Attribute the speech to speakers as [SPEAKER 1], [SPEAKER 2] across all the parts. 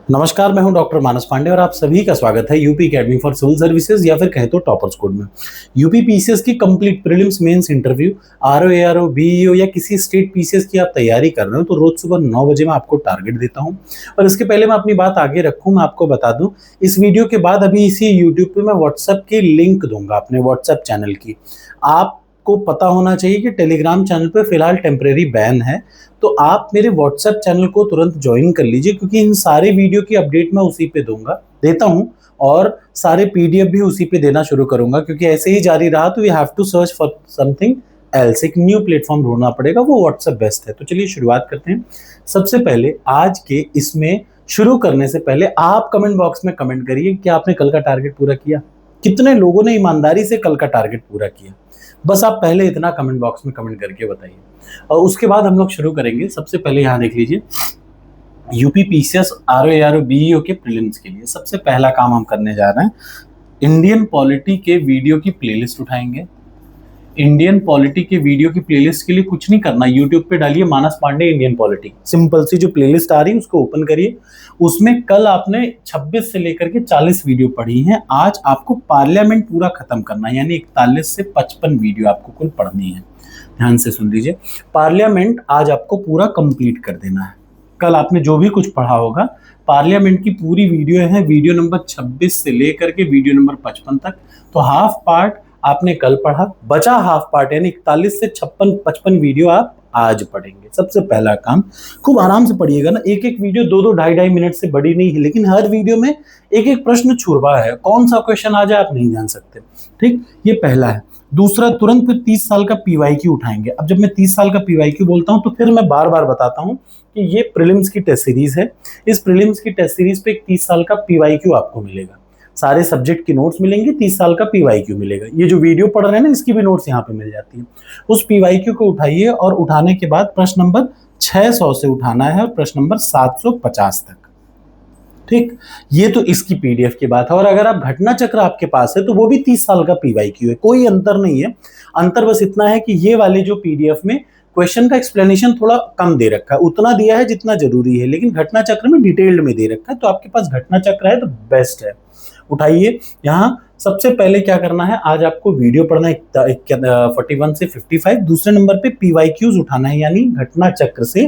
[SPEAKER 1] नमस्कार, मैं हूं डॉक्टर मानस पांडे और आप सभी का स्वागत है UP academy for civil services या फिर कहे तो टॉपर्स कोड में। यूपी पीसीएस की complete prelims mains interview, RO ARO BEO या किसी स्टेट पीसीएस की आप तैयारी कर रहे हो तो रोज सुबह 9 बजे मैं आपको टारगेट देता हूं। और इसके पहले मैं अपनी बात आगे रखूं, मैं आपको बता दूं, इस वीडियो के बाद अभी इसी यूट्यूब पे मैं व्हाट्सएप की लिंक दूंगा अपने व्हाट्सएप चैनल की। आपको पता होना चाहिए कि टेलीग्राम चैनल पे फिलहाल टेम्परेरी बैन है, तो आप मेरे व्हाट्सएप चैनल को तुरंत ज्वाइन कर लीजिए, क्योंकि इन सारे वीडियो की अपडेट मैं उसी पे देता हूँ और सारे पीडीएफ भी उसी पे देना शुरू करूंगा। क्योंकि ऐसे ही जारी रहा तो we have to search for something else, एक न्यू प्लेटफॉर्म ढूंढना पड़ेगा, वो व्हाट्सएप बेस्ट है। तो चलिए शुरुआत करते हैं। सबसे पहले आज के इसमें शुरू करने से पहले आप कमेंट बॉक्स में कमेंट करिए कि आपने कल का टारगेट पूरा किया, कितने लोगों ने ईमानदारी से कल का टारगेट पूरा किया। बस आप पहले इतना कमेंट बॉक्स में कमेंट करके बताइए और उसके बाद हम लोग शुरू करेंगे। सबसे पहले यहाँ देख लीजिए, UP PCS RO ARO BEO के प्रीलिम्स के लिए सबसे पहला काम हम करने जा रहे हैं, इंडियन पॉलिटी के वीडियो की प्लेलिस्ट उठाएंगे। इंडियन पॉलिटी के वीडियो की प्लेलिस्ट के लिए कुछ नहीं करना, यूट्यूब पे डालिए मानस पांडे इंडियन पॉलिटी, सिंपल सी जो प्लेलिस्ट आ रही है उसको ओपन करिए। उसमें कल आपने 26 से लेकर के 40 वीडियो पढ़ी हैं, आज आपको पार्लियामेंट पूरा खत्म करना है, यानी 41 से 55 वीडियो आपको कुल पढ़नी है। ध्यान से सुन लीजिए, पार्लियामेंट आज आपको पूरा कंप्लीट कर देना है। कल आपने जो भी कुछ पढ़ा होगा, पार्लियामेंट की पूरी वीडियो है, वीडियो नंबर 26 से लेकर के वीडियो नंबर 55 तक। तो हाफ पार्ट आपने कल पढ़ा, बचा हाफ पार्ट यानी 41 से 56 वीडियो आप आज पढ़ेंगे। सबसे पहला काम, खूब आराम से पढ़िएगा ना, एक एक वीडियो 2-2 ढाई मिनट से बड़ी नहीं है, लेकिन हर वीडियो में एक एक प्रश्न छुड़वा है, कौन सा क्वेश्चन आ जाए आप नहीं जान सकते। ठीक, ये पहला है। दूसरा, तुरंत फिर 30 साल का पीवाईक्यू उठाएंगे। अब जब मैं 30 साल का पीवाईक्यू बोलता हूं तो फिर मैं बार बार बताता हूं कि ये प्रीलिम्स की टेस्ट सीरीज है। इस प्रीलिम्स की टेस्ट सीरीज पे एक 30 साल का पीवाईक्यू आपको मिलेगा, सारे सब्जेक्ट की नोट्स मिलेंगे, 30 साल का पीवाईक्यू मिलेगा। ये जो वीडियो पढ़ रहे हैं ना, इसकी भी नोट्स यहाँ पे मिल जाती है। उस पीवाईक्यू को उठाइए और उठाने के बाद प्रश्न नंबर 600 से उठाना है और प्रश्न नंबर 750 तक। ठीक, ये तो इसकी पीडीएफ की बात है। और अगर आप घटना चक्र आपके पास है तो वो भी 30 साल का पीवाईक्यू है, कोई अंतर नहीं है। अंतर बस इतना है कि ये वाले जो पीडीएफ में क्वेश्चन का एक्सप्लेनेशन थोड़ा कम दे रखा है, उतना दिया है जितना जरूरी है, लेकिन घटना चक्र में डिटेल्ड में दे रखा है। तो आपके पास घटना चक्र है तो बेस्ट है, उठाइए। यहाँ सबसे पहले क्या करना है, आज आपको वीडियो पढ़ना है 41 से 55। दूसरे नंबर पे पीवाईक्यूज उठाना है, यानी घटना चक्र से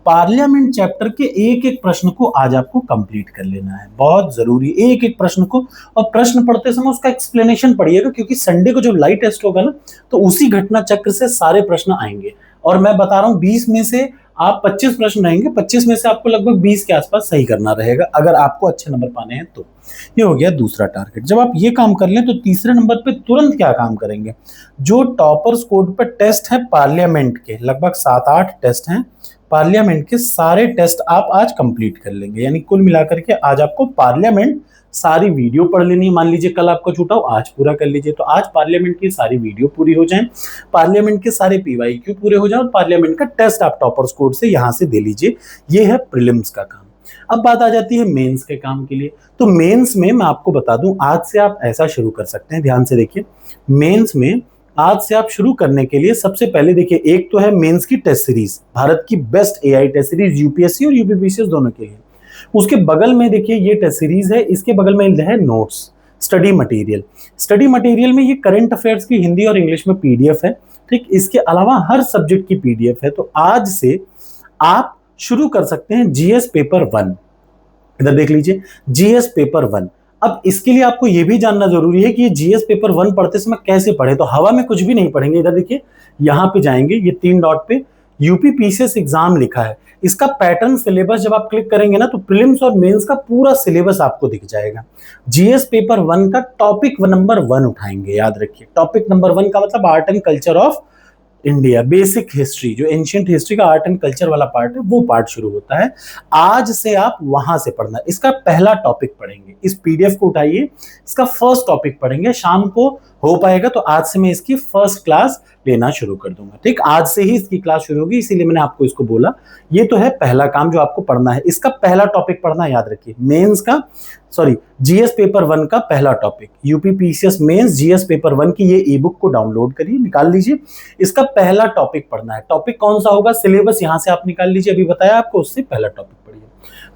[SPEAKER 1] पार्लियामेंट चैप्टर के एक एक प्रश्न को आज आपको कंप्लीट कर लेना है, बहुत जरूरी, एक एक प्रश्न को। और प्रश्न पढ़ते समय उसका एक्सप्लेनेशन पढ़िएगा, क्योंकि संडे को जब लाइव टेस्ट होगा ना, तो उसी घटना चक्र से सारे प्रश्न आएंगे। और मैं बता रहा हूं 20 में से आप 25 प्रश्न रहेंगे, 25 में से आपको लगभग 20 के आसपास सही करना रहेगा, अगर आपको अच्छे नंबर पाने हैं तो। ये हो गया दूसरा टारगेट। जब आप ये काम कर लें तो तीसरे नंबर पे तुरंत क्या काम करेंगे, जो टॉपर्स कोड पे टेस्ट है पार्लियामेंट के, लगभग 7-8 टेस्ट हैं पार्लियामेंट के, सारे टेस्ट आप आज कंप्लीट कर लेंगे। यानी कुल मिलाकर के आज आपको पार्लियामेंट सारी वीडियो पढ़ लेनी है। मान लीजिए कल आपको छूटा हो, आज पूरा कर लीजिए, तो आज पार्लियामेंट की सारी वीडियो पूरी हो जाए, पार्लियामेंट के सारे पीवाईक्यू पूरे हो जाए और पार्लियामेंट का टेस्ट आप टॉपर्स कोड से यहां से दे लीजिए। ये है प्रीलिम्स का काम। अब बात आ जाती है मेंस के काम के लिए। तो मेंस में मैं आपको बता दूं, आज से आप ऐसा शुरू कर सकते हैं, ध्यान से देखिए। मेंस में आज से आप शुरू करने के लिए सबसे पहले देखिए, एक तो है मेंस की टेस्ट सीरीज, भारत की best AI test series UPSC और यूपीपीसीएस दोनों के लिए। उसके बगल में देखिए ये टेस्ट सीरीज है, इसके बगल में है notes, study material. Study material में ये करंट अफेयर्स की हिंदी और इंग्लिश में पीडीएफ है। ठीक, इसके अलावा हर सब्जेक्ट की पीडीएफ है। तो आज से आप शुरू कर सकते हैं जीएस पेपर 1। इधर देख लीजिए, जीएस पेपर 1। अब इसके लिए आपको यह भी जानना जरूरी है कि ये जीएस पेपर 1 पढ़ते समय कैसे पढ़े। तो हवा में कुछ भी नहीं पढ़ेंगे, इधर देखिए, यहां पे जाएंगे, ये 3 डॉट पे यूपी पीसीएस एग्जाम लिखा है, इसका पैटर्न सिलेबस जब आप क्लिक करेंगे ना, तो प्रीलिम्स और मेंस का पूरा सिलेबस आपको दिख जाएगा। जीएस पेपर 1 का टॉपिक नंबर 1 उठाएंगे, याद रखिए, टॉपिक नंबर 1 का मतलब art and culture of India, basic history, जो एंशिएंट हिस्ट्री का आर्ट एंड कल्चर वाला पार्ट है, वो पार्ट शुरू होता है। आज से आप वहां से पढ़ना, इसका पहला टॉपिक पढ़ेंगे। इस पीडीएफ को उठाइए, इसका फर्स्ट टॉपिक पढ़ेंगे। शाम को हो पाएगा तो आज से मैं इसकी फर्स्ट क्लास लेना शुरू कर दूंगा। ठीक, आज से ही इसकी क्लास शुरू होगी, इसीलिए मैंने आपको इसको बोला। ये तो है पहला काम जो आपको पढ़ना है, इसका पहला टॉपिक पढ़ना, याद रखिए, मेंस का, सॉरी, जीएस पेपर 1 का पहला topic, UP PCS mains GS paper 1 की ये ई बुक को डाउनलोड करिए, निकाल लीजिए, इसका पहला टॉपिक पढ़ना है। टॉपिक कौन सा होगा, सिलेबस यहां से आप निकाल लीजिए, अभी बताया आपको, उससे पहला टॉपिक पढ़िए।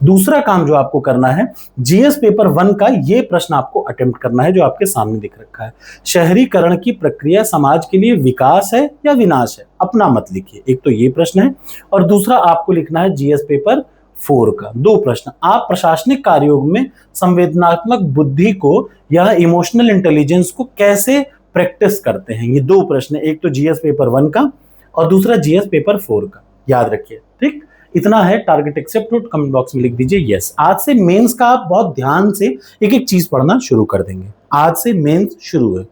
[SPEAKER 1] दूसरा काम जो आपको करना है, जीएस पेपर 1 का ये प्रश्न आपको अटेम्प्ट करना है जो आपके सामने दिख रखा है। शहरीकरण की प्रक्रिया समाज के लिए विकास है या विनाश है? अपना मत लिखिए। एक तो ये प्रश्न है और दूसरा आपको लिखना है जीएस पेपर 4 का। दो प्रश्न, आप प्रशासनिक कार्यों में संवेदनात्मक बुद्धि को या इमोशनल इंटेलिजेंस को कैसे प्रैक्टिस करते हैं? ये दो प्रश्न, एक तो जीएस पेपर 1 का और दूसरा जीएस पेपर 4 का, याद रखिए। ठीक, इतना है। टारगेट एक्सेप्टेड, कमेंट बॉक्स में लिख दीजिए यस। आज से मेंस का आप बहुत ध्यान से एक एक चीज पढ़ना शुरू कर देंगे। आज से मेंस शुरू है।